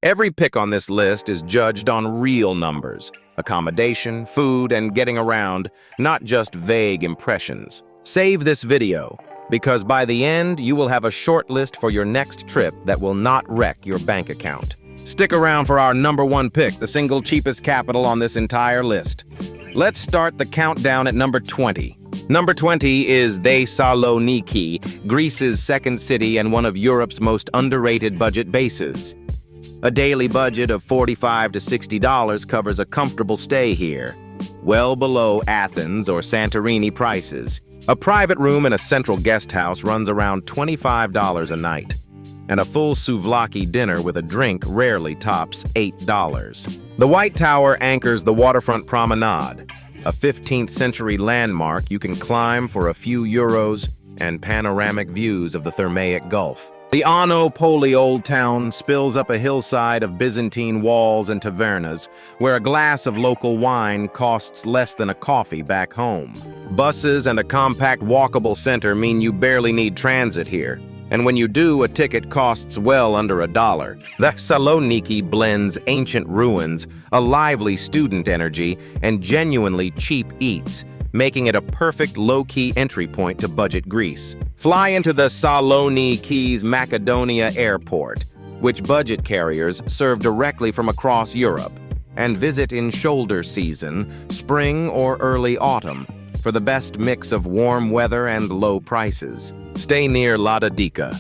Every pick on this list is judged on real numbers: accommodation, food, and getting around, not just vague impressions. Save this video, because by the end, you will have a short list for your next trip that will not wreck your bank account. Stick around for our number one pick, the single cheapest capital on this entire list. Let's start the countdown at number 20. Number 20 is Thessaloniki, Greece's second city and one of Europe's most underrated budget bases. A daily budget of $45 to $60 covers a comfortable stay here, well below Athens or Santorini prices. A private room in a central guest house runs around $25 a night, and a full souvlaki dinner with a drink rarely tops $8. The White Tower anchors the waterfront promenade, a 15th century landmark you can climb for a few euros and panoramic views of the Thermaic Gulf. The Poli Old Town spills up a hillside of Byzantine walls and tavernas, where a glass of local wine costs less than a coffee back home. Buses and a compact walkable center mean you barely need transit here, and when you do, a ticket costs well under $1. Thessaloniki blends ancient ruins, a lively student energy, and genuinely cheap eats, making it a perfect low-key entry point to budget Greece. Fly into the Thessaloniki's Macedonia Airport, which budget carriers serve directly from across Europe, and visit in shoulder season, spring or early autumn, for the best mix of warm weather and low prices. Stay near Valletta,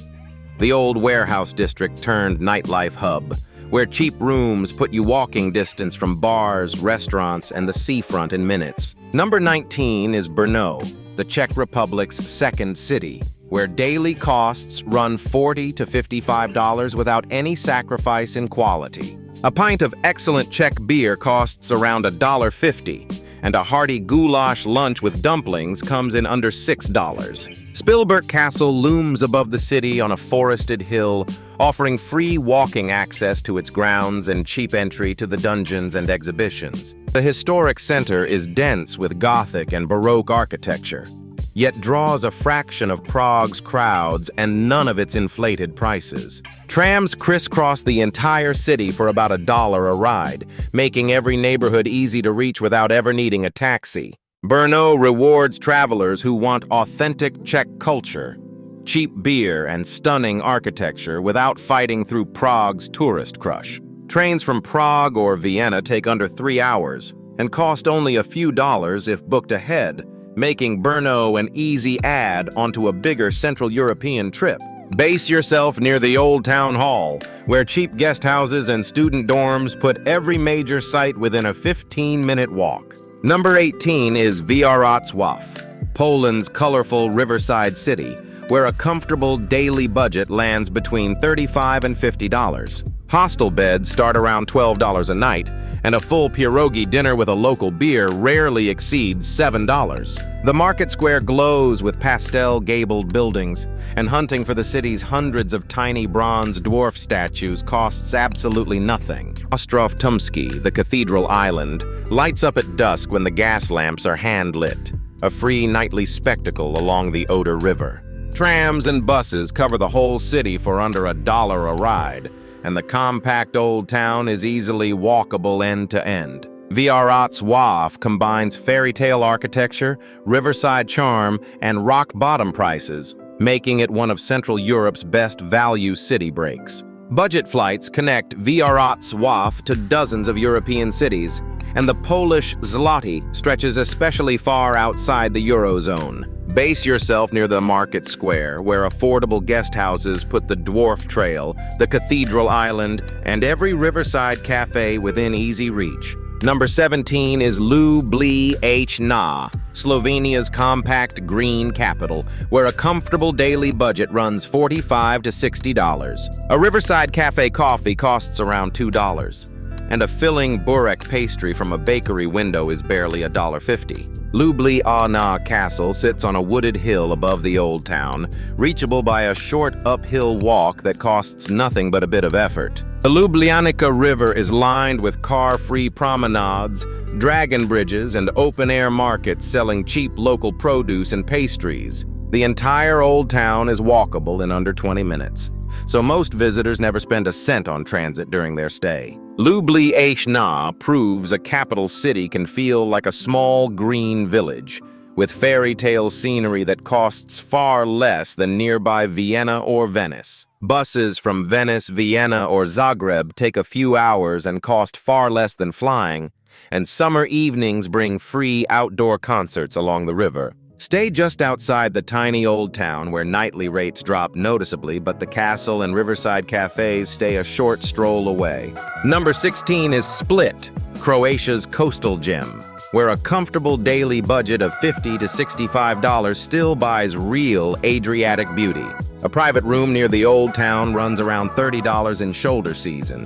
the old warehouse district turned nightlife hub, where cheap rooms put you walking distance from bars, restaurants, and the seafront in minutes. Number 19 is Brno, the Czech Republic's second city, where daily costs run $40 to $55 without any sacrifice in quality. A pint of excellent Czech beer costs around $1.50, and a hearty goulash lunch with dumplings comes in under $6. Spielberg Castle looms above the city on a forested hill, offering free walking access to its grounds and cheap entry to the dungeons and exhibitions. The historic center is dense with Gothic and Baroque architecture, yet draws a fraction of Prague's crowds and none of its inflated prices. Trams crisscross the entire city for about $1 a ride, making every neighborhood easy to reach without ever needing a taxi. Brno rewards travelers who want authentic Czech culture, cheap beer, and stunning architecture without fighting through Prague's tourist crush. Trains from Prague or Vienna take under 3 hours and cost only a few dollars if booked ahead, making Brno an easy add onto a bigger Central European trip. Base yourself near the Old Town Hall, where cheap guest houses and student dorms put every major site within a 15-minute walk. Number 18 is Wrocław, Poland's colorful riverside city, where a comfortable daily budget lands between $35 and $50. Hostel beds start around $12 a night, and a full pierogi dinner with a local beer rarely exceeds $7. The market square glows with pastel-gabled buildings, and hunting for the city's hundreds of tiny bronze dwarf statues costs absolutely nothing. Ostrov Tumski, the cathedral island, lights up at dusk when the gas lamps are hand-lit, a free nightly spectacle along the Oder River. Trams and buses cover the whole city for under $1 a ride, and the compact old town is easily walkable end to end. Wrocław combines fairy tale architecture, riverside charm, and rock-bottom prices, making it one of Central Europe's best value city breaks. Budget flights connect Wrocław to dozens of European cities, and the Polish zloty stretches especially far outside the Eurozone. Base yourself near the market square, where affordable guest houses put the Dwarf Trail, the Cathedral Island, and every riverside cafe within easy reach. Number 17 is Ljubljana, Slovenia's compact green capital, where a comfortable daily budget runs $45 to $60. A riverside cafe coffee costs around $2, and a filling burek pastry from a bakery window is barely $1.50. Ljubljana Castle sits on a wooded hill above the old town, reachable by a short uphill walk that costs nothing but a bit of effort. The Ljubljanica River is lined with car-free promenades, dragon bridges, and open-air markets selling cheap local produce and pastries. The entire old town is walkable in under 20 minutes. so most visitors never spend a cent on transit during their stay. Ljubljana proves a capital city can feel like a small green village, with fairy tale scenery that costs far less than nearby Vienna or Venice. Buses from Venice, Vienna, or Zagreb take a few hours and cost far less than flying, and summer evenings bring free outdoor concerts along the river. Stay just outside the tiny old town where nightly rates drop noticeably, but the castle and riverside cafes stay a short stroll away. Number 16 is Split, Croatia's coastal gem, where a comfortable daily budget of $50 to $65 still buys real Adriatic beauty. A private room near the old town runs around $30 in shoulder season,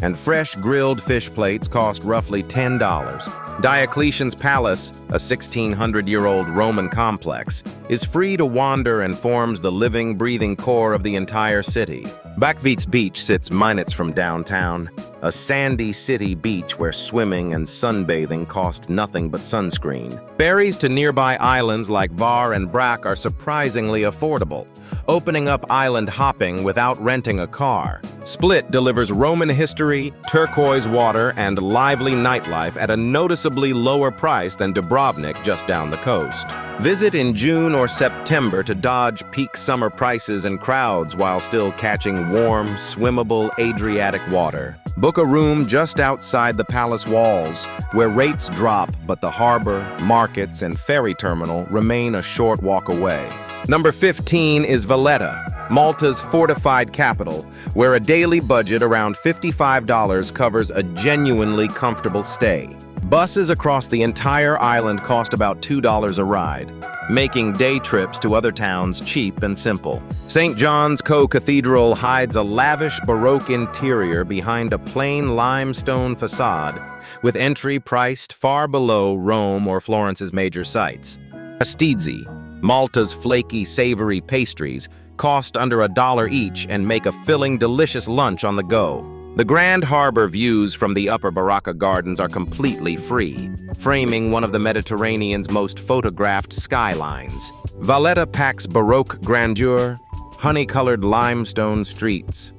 and fresh grilled fish plates cost roughly $10. Diocletian's Palace, a 1600-year-old Roman complex, is free to wander and forms the living, breathing core of the entire city. Bakvits Beach sits minutes from downtown, a sandy city beach where swimming and sunbathing cost nothing but sunscreen. Ferries to nearby islands like Var and Brac are surprisingly affordable, opening up island hopping without renting a car. Split delivers Roman history, turquoise water, and lively nightlife at a noticeably lower price than Dubrovnik just down the coast. Visit in June or September to dodge peak summer prices and crowds while still catching warm, swimmable Adriatic water. Book a room just outside the palace walls, where rates drop but the harbor, markets, and ferry terminal remain a short walk away. Number 15 is Valletta, Malta's fortified capital, where a daily budget around $55 covers a genuinely comfortable stay. Buses across the entire island cost about $2 a ride, making day trips to other towns cheap and simple. St. John's Co-Cathedral hides a lavish Baroque interior behind a plain limestone facade, with entry priced far below Rome or Florence's major sites. Pastizi, Malta's flaky, savory pastries, cost under $1 each and make a filling, delicious lunch on the go. The grand harbor views from the Upper Baraka Gardens are completely free, framing one of the Mediterranean's most photographed skylines. Valletta packs Baroque grandeur, honey-colored limestone streets,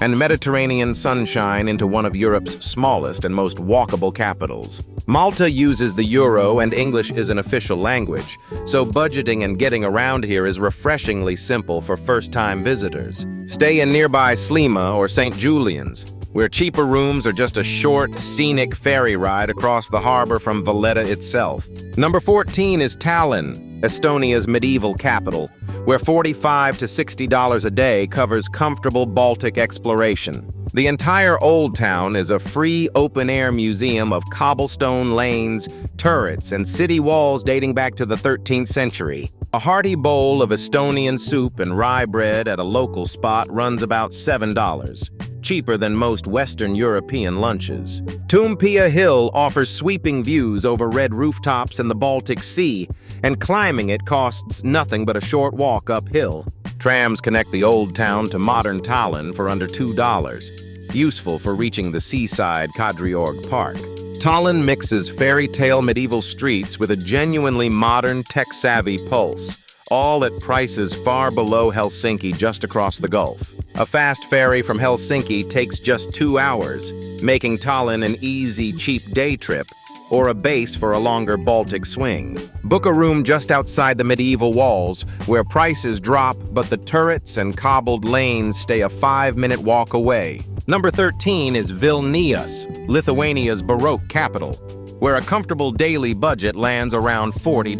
and Mediterranean sunshine into one of Europe's smallest and most walkable capitals. Malta uses the euro and English is an official language, so budgeting and getting around here is refreshingly simple for first-time visitors. Stay in nearby Slima or St. Julian's, where cheaper rooms are just a short, scenic ferry ride across the harbor from Valletta itself. Number 14 is Tallinn, Estonia's medieval capital, where $45 to $60 a day covers comfortable Baltic exploration. The entire old town is a free open-air museum of cobblestone lanes, turrets, and city walls dating back to the 13th century. A hearty bowl of Estonian soup and rye bread at a local spot runs about $7, cheaper than most Western European lunches. Toompea Hill offers sweeping views over red rooftops and the Baltic Sea, and climbing it costs nothing but a short walk uphill. Trams connect the old town to modern Tallinn for under $2, useful for reaching the seaside Kadriorg Park. Tallinn mixes fairy tale medieval streets with a genuinely modern, tech-savvy pulse, all at prices far below Helsinki just across the Gulf. A fast ferry from Helsinki takes just 2 hours, making Tallinn an easy, cheap day trip, or a base for a longer Baltic swing. Book a room just outside the medieval walls, where prices drop but the turrets and cobbled lanes stay a 5-minute walk away. Number 13 is Vilnius, Lithuania's Baroque capital, where a comfortable daily budget lands around $40.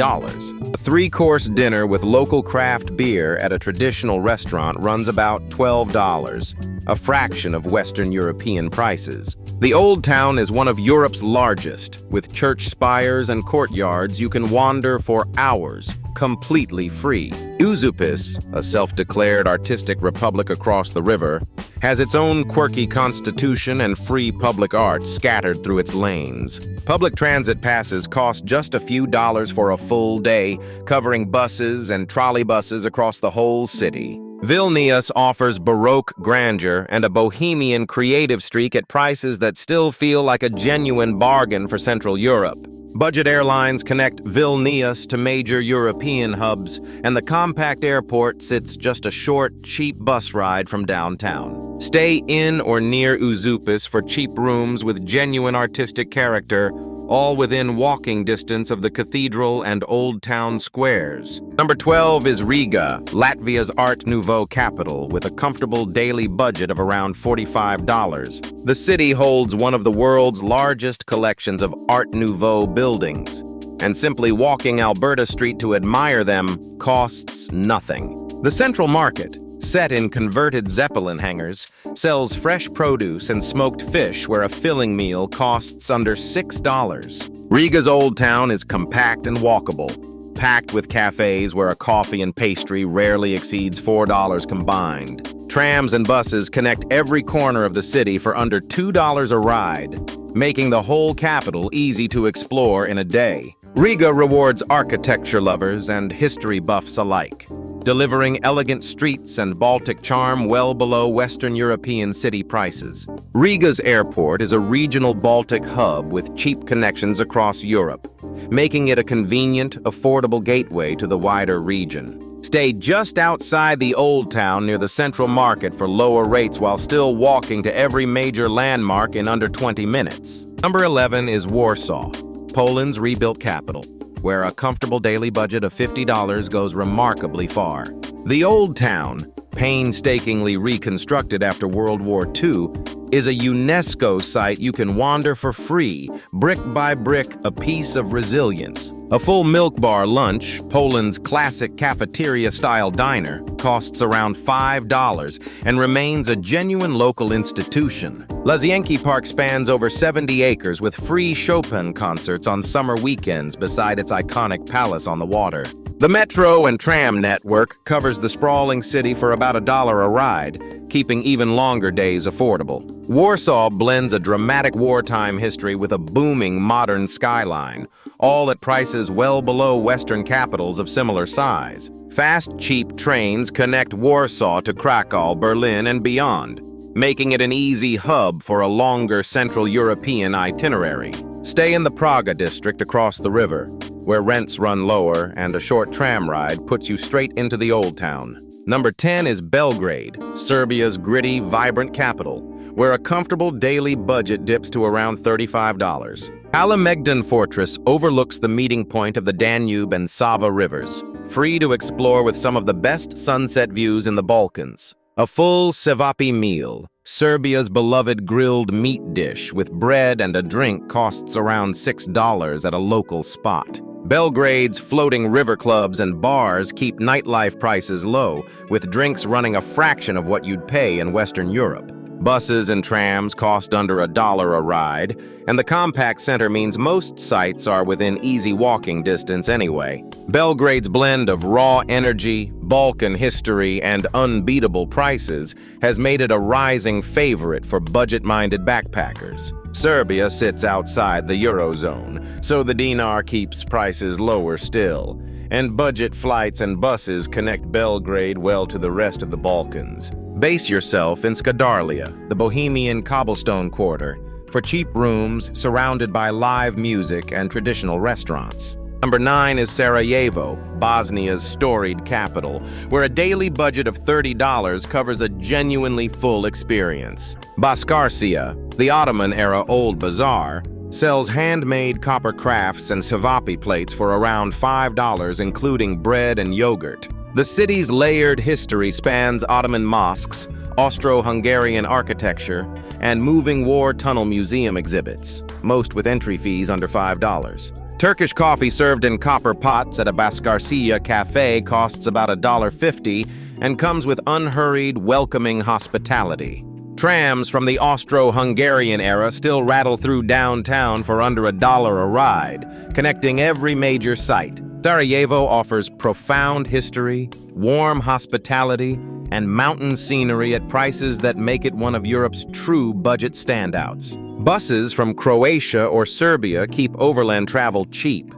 A 3-course dinner with local craft beer at a traditional restaurant runs about $12, a fraction of Western European prices. The Old Town is one of Europe's largest, with church spires and courtyards you can wander for hours, completely free. Uzupis, a self-declared artistic republic across the river, has its own quirky constitution and free public art scattered through its lanes. Public transit passes cost just a few dollars for a full day, covering buses and trolleybuses across the whole city. Vilnius offers Baroque grandeur and a bohemian creative streak at prices that still feel like a genuine bargain for Central Europe. Budget airlines connect Vilnius to major European hubs, and the compact airport sits just a short, cheap bus ride from downtown. Stay in or near Uzupis for cheap rooms with genuine artistic character, all within walking distance of the cathedral and old town squares. Number 12 is Riga, Latvia's Art Nouveau capital, with a comfortable daily budget of around $45. The city holds one of the world's largest collections of Art Nouveau buildings, and simply walking Alberta Street to admire them costs nothing. The Central Market, set in converted Zeppelin hangars, sells fresh produce and smoked fish where a filling meal costs under $6. Riga's Old Town is compact and walkable, packed with cafes where a coffee and pastry rarely exceeds $4 combined. Trams and buses connect every corner of the city for under $2 a ride, making the whole capital easy to explore in a day. Riga rewards architecture lovers and history buffs alike, delivering elegant streets and Baltic charm well below Western European city prices. Riga's airport is a regional Baltic hub with cheap connections across Europe, making it a convenient, affordable gateway to the wider region. Stay just outside the Old Town near the Central Market for lower rates while still walking to every major landmark in under 20 minutes. Number 11 is Warsaw, Poland's rebuilt capital, where a comfortable daily budget of $50 goes remarkably far. The Old Town, painstakingly reconstructed after World War II, is a UNESCO site you can wander for free, brick by brick, a piece of resilience. A full milk bar lunch, Poland's classic cafeteria-style diner, costs around $5 and remains a genuine local institution. Łazienki Park spans over 70 acres with free Chopin concerts on summer weekends beside its iconic palace on the water. The metro and tram network covers the sprawling city for about $1 a ride, keeping even longer days affordable. Warsaw blends a dramatic wartime history with a booming modern skyline, all at prices well below Western capitals of similar size. Fast, cheap trains connect Warsaw to Krakow, Berlin, and beyond, making it an easy hub for a longer Central European itinerary. Stay in the Praga district across the river, where rents run lower and a short tram ride puts you straight into the Old Town. Number 10 is Belgrade, Serbia's gritty, vibrant capital, where a comfortable daily budget dips to around $35. Kalemegdan Fortress overlooks the meeting point of the Danube and Sava rivers, free to explore with some of the best sunset views in the Balkans. A full cevapi meal, Serbia's beloved grilled meat dish with bread and a drink, costs around $6 at a local spot. Belgrade's floating river clubs and bars keep nightlife prices low, with drinks running a fraction of what you'd pay in Western Europe. Buses and trams cost under $1 a ride, and the compact center means most sites are within easy walking distance anyway. Belgrade's blend of raw energy, Balkan history, and unbeatable prices has made it a rising favorite for budget-minded backpackers. Serbia sits outside the Eurozone, so the dinar keeps prices lower still, and budget flights and buses connect Belgrade well to the rest of the Balkans. Base yourself in Skadarlia, the Bohemian cobblestone quarter, for cheap rooms surrounded by live music and traditional restaurants. Number 9 is Sarajevo, Bosnia's storied capital, where a daily budget of $30 covers a genuinely full experience. Baskarcia, the Ottoman-era old bazaar, sells handmade copper crafts and cevapi plates for around $5, including bread and yogurt. The city's layered history spans Ottoman mosques, Austro-Hungarian architecture, and moving war tunnel museum exhibits, most with entry fees under $5. Turkish coffee served in copper pots at a Baskarcia cafe costs about $1.50 and comes with unhurried, welcoming hospitality. Trams from the Austro-Hungarian era still rattle through downtown for under $1 a ride, connecting every major site. Sarajevo offers profound history, warm hospitality, and mountain scenery at prices that make it one of Europe's true budget standouts. Buses from Croatia or Serbia keep overland travel cheap,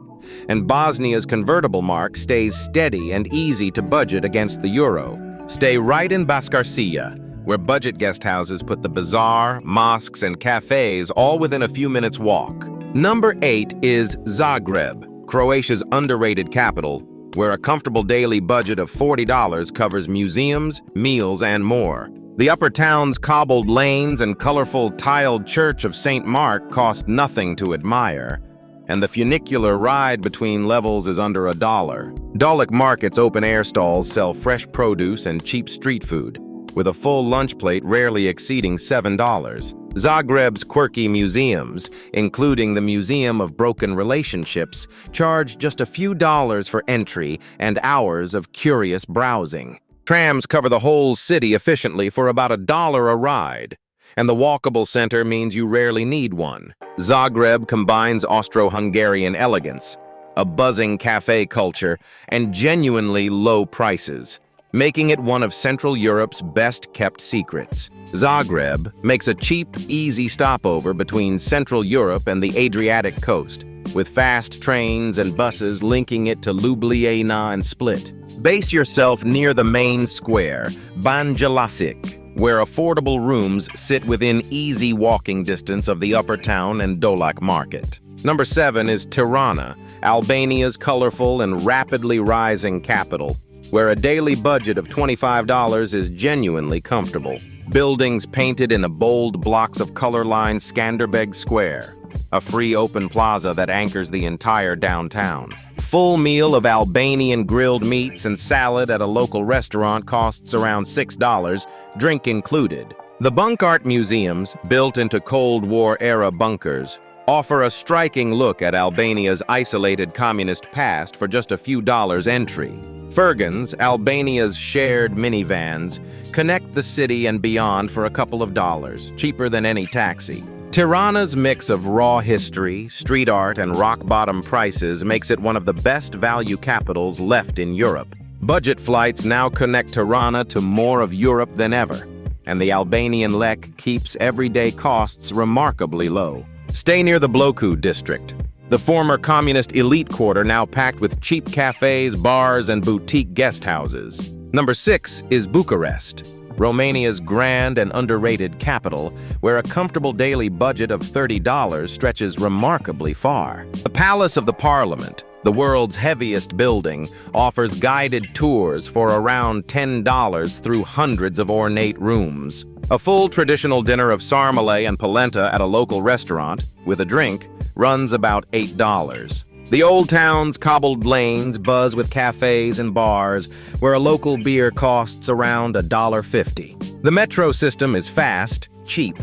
and Bosnia's convertible mark stays steady and easy to budget against the euro. Stay right in Baskarcia, where budget guest houses put the bazaar, mosques, and cafes all within a few minutes' walk. Number 8 is Zagreb, Croatia's underrated capital, where a comfortable daily budget of $40 covers museums, meals, and more. The upper town's cobbled lanes and colorful tiled church of St. Mark cost nothing to admire, and the funicular ride between levels is under $1. Dalek Market's open-air stalls sell fresh produce and cheap street food, with a full lunch plate rarely exceeding $7. Zagreb's quirky museums, including the Museum of Broken Relationships, charge just a few dollars for entry and hours of curious browsing. Trams cover the whole city efficiently for about $1 a ride, and the walkable center means you rarely need one. Zagreb combines Austro-Hungarian elegance, a buzzing cafe culture, and genuinely low prices, making it one of Central Europe's best-kept secrets. Zagreb makes a cheap, easy stopover between Central Europe and the Adriatic coast, with fast trains and buses linking it to Ljubljana and Split. Base yourself near the main square, Banja Luka, where affordable rooms sit within easy walking distance of the upper town and Dalek Market. Number 7 is Tirana, Albania's colorful and rapidly rising capital, where a daily budget of $25 is genuinely comfortable. Buildings painted in bold blocks of color-lined Skanderbeg Square, a free open plaza that anchors the entire downtown. Full meal of Albanian grilled meats and salad at a local restaurant costs around $6, drink included. The bunk art museums, built into Cold War-era bunkers, offer a striking look at Albania's isolated communist past for just a few dollars entry. Furgons, Albania's shared minivans, connect the city and beyond for a couple of dollars, cheaper than any taxi. Tirana's mix of raw history, street art, and rock-bottom prices makes it one of the best value capitals left in Europe. Budget flights now connect Tirana to more of Europe than ever, and the Albanian lek keeps everyday costs remarkably low. Stay near the Bloku district, the former communist elite quarter now packed with cheap cafes, bars, and boutique guest houses. Number 6 is Bucharest, Romania's grand and underrated capital, where a comfortable daily budget of $30 stretches remarkably far. The Palace of the Parliament, the world's heaviest building, offers guided tours for around $10 through hundreds of ornate rooms. A full traditional dinner of sarmale and polenta at a local restaurant, with a drink, runs about $8. The old town's cobbled lanes buzz with cafes and bars, where a local beer costs around $1.50. The metro system is fast, cheap,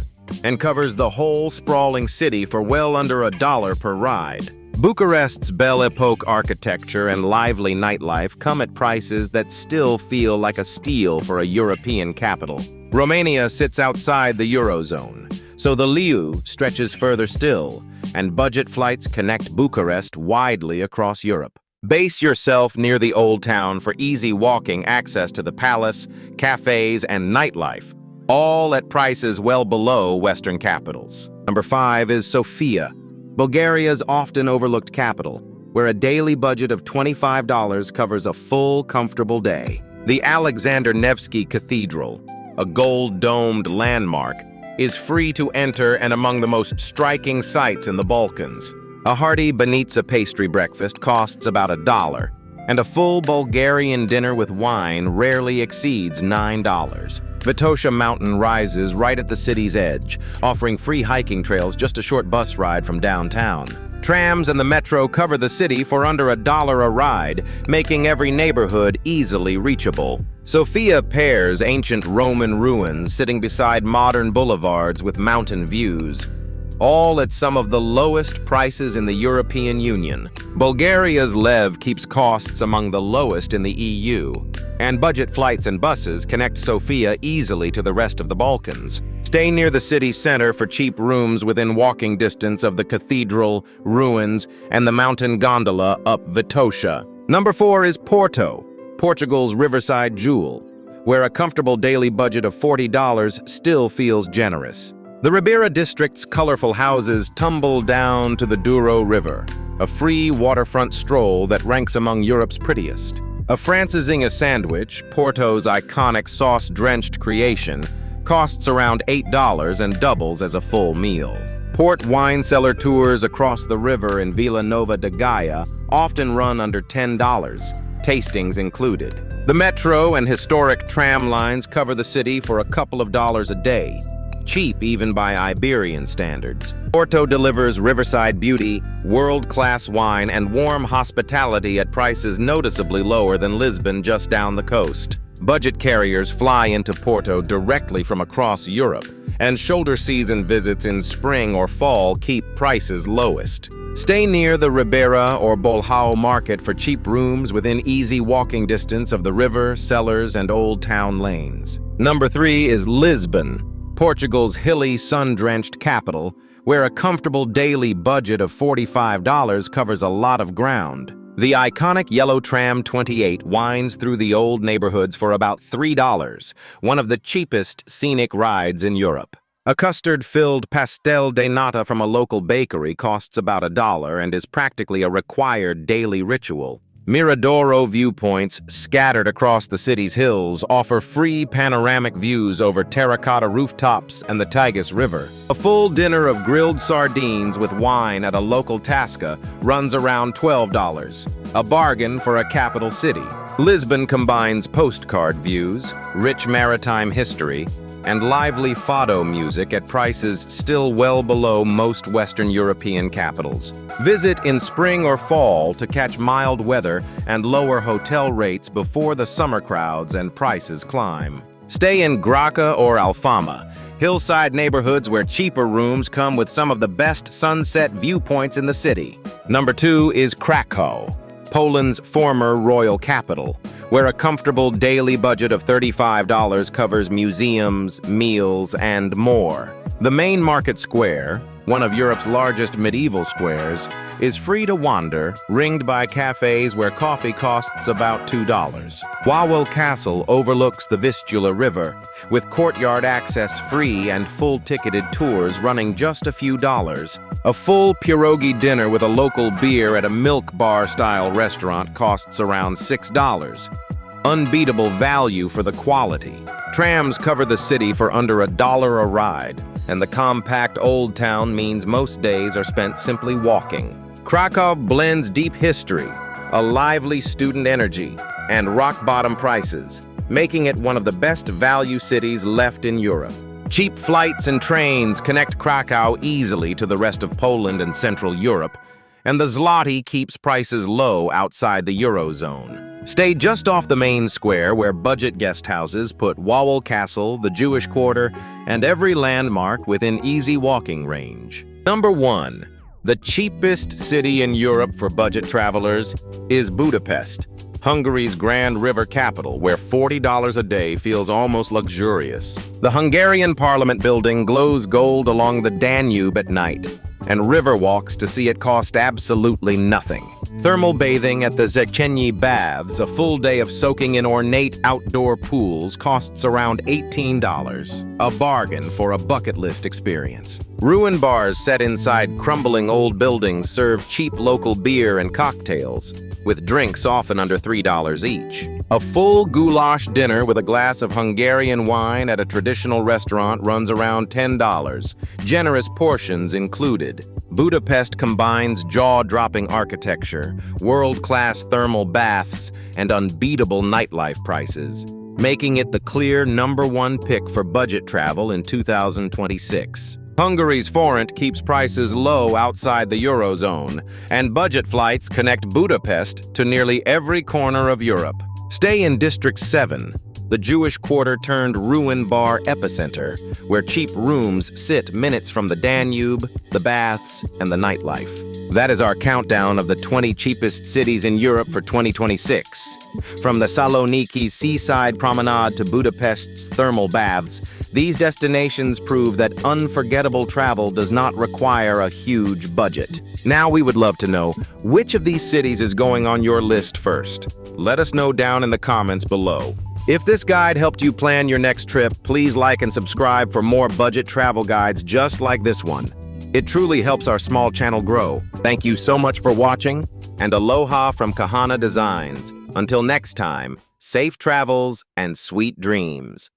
and covers the whole sprawling city for well under $1 per ride. Bucharest's Belle Epoque architecture and lively nightlife come at prices that still feel like a steal for a European capital. Romania sits outside the Eurozone, so the leu stretches further still, and budget flights connect Bucharest widely across Europe. Base yourself near the old town for easy walking access to the palace, cafes, and nightlife, all at prices well below Western capitals. Number 5 is Sofia, Bulgaria's often overlooked capital, where a daily budget of $25 covers a full, comfortable day. The Alexander Nevsky Cathedral, a gold-domed landmark, is free to enter and among the most striking sights in the Balkans. A hearty banitsa pastry breakfast costs about $1, and a full Bulgarian dinner with wine rarely exceeds $9. Vitosha Mountain rises right at the city's edge, offering free hiking trails just a short bus ride from downtown. Trams and the metro cover the city for under $1 a ride, making every neighborhood easily reachable. Sofia pairs ancient Roman ruins sitting beside modern boulevards with mountain views, all at some of the lowest prices in the European Union. Bulgaria's lev keeps costs among the lowest in the EU, and budget flights and buses connect Sofia easily to the rest of the Balkans. Stay near the city center for cheap rooms within walking distance of the cathedral, ruins, and the mountain gondola up Vitosha. Number 4 is Porto, Portugal's riverside jewel, where a comfortable daily budget of $40 still feels generous. The Ribeira district's colorful houses tumble down to the Douro River, a free waterfront stroll that ranks among Europe's prettiest. A francesinha sandwich, Porto's iconic sauce-drenched creation, costs around $8 and doubles as a full meal. Port wine cellar tours across the river in Villanova de Gaia often run under $10, tastings included. The metro and historic tram lines cover the city for a couple of dollars a day, cheap even by Iberian standards. Porto delivers riverside beauty, world-class wine, and warm hospitality at prices noticeably lower than Lisbon just down the coast. Budget carriers fly into Porto directly from across Europe, and shoulder season visits in spring or fall keep prices lowest. Stay near the Ribeira or Bolhao market for cheap rooms within easy walking distance of the river, cellars, and old town lanes. Number 3 is Lisbon, Portugal's hilly, sun-drenched capital, where a comfortable daily budget of $45 covers a lot of ground. The iconic yellow tram 28 winds through the old neighborhoods for about $3, one of the cheapest scenic rides in Europe. A custard-filled pastel de nata from a local bakery costs about $1 and is practically a required daily ritual. Miradoro viewpoints scattered across the city's hills offer free panoramic views over terracotta rooftops and the Tagus River. A full dinner of grilled sardines with wine at a local tasca runs around $12, a bargain for a capital city. Lisbon combines postcard views, rich maritime history, and lively fado music at prices still well below most Western European capitals. Visit in spring or fall to catch mild weather and lower hotel rates before the summer crowds and prices climb. Stay in Graca or Alfama, hillside neighborhoods where cheaper rooms come with some of the best sunset viewpoints in the city. Number 2 is Krakow, Poland's former royal capital, where a comfortable daily budget of $35 covers museums, meals, and more. The main market square, one of Europe's largest medieval squares, is free to wander, ringed by cafes where coffee costs about $2. Wawel Castle overlooks the Vistula River, with courtyard access free and full-ticketed tours running just a few dollars. A full pierogi dinner with a local beer at a milk bar-style restaurant costs around $6. Unbeatable value for the quality. Trams cover the city for under $1 a ride, and the compact old town means most days are spent simply walking. Krakow blends deep history, a lively student energy, and rock-bottom prices, making it one of the best value cities left in Europe. Cheap flights and trains connect Krakow easily to the rest of Poland and Central Europe, and the zloty keeps prices low outside the Eurozone. Stay just off the main square where budget guest houses put Wawel Castle, the Jewish Quarter, and every landmark within easy walking range. Number 1. The cheapest city in Europe for budget travelers is Budapest, Hungary's grand river capital, where $40 a day feels almost luxurious. The Hungarian Parliament building glows gold along the Danube at night, and river walks to see it cost absolutely nothing. Thermal bathing at the Széchenyi Baths, a full day of soaking in ornate outdoor pools, costs around $18, a bargain for a bucket list experience. Ruin bars set inside crumbling old buildings serve cheap local beer and cocktails, with drinks often under $3 each. A full goulash dinner with a glass of Hungarian wine at a traditional restaurant runs around $10, generous portions included. Budapest combines jaw-dropping architecture, world-class thermal baths, and unbeatable nightlife prices, making it the clear number 1 pick for budget travel in 2026. Hungary's forint keeps prices low outside the Eurozone, and budget flights connect Budapest to nearly every corner of Europe. Stay in District 7, the Jewish Quarter turned ruin bar epicenter, where cheap rooms sit minutes from the Danube, the baths, and the nightlife. That is our countdown of the 20 cheapest cities in Europe for 2026. From the Thessaloniki seaside promenade to Budapest's thermal baths, these destinations prove that unforgettable travel does not require a huge budget. Now we would love to know, which of these cities is going on your list first? Let us know down in the comments below. If this guide helped you plan your next trip, please like and subscribe for more budget travel guides just like this one. It truly helps our small channel grow. Thank you so much for watching, and aloha from Kahana Designs. Until next time, safe travels and sweet dreams.